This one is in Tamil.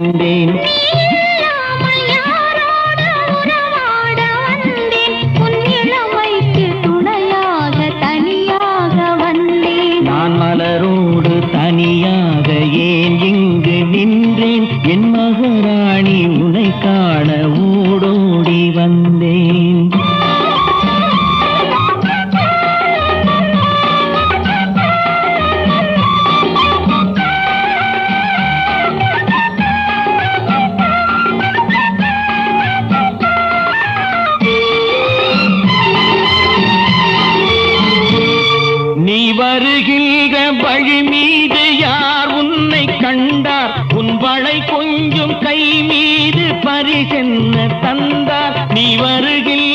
வந்தேன் நான் மலரோடு தனியாக ஏன் இங்கு நின்றேன் என் மகாராணி உன்னை காண ஓடோடி வந்தேன் நீ வருகின்ற வழி மீது யார் உன்னை கண்டார் உன் வளை கொஞ்சம் கை மீது பரிசென்ன தந்தார் நீ வருகின்ற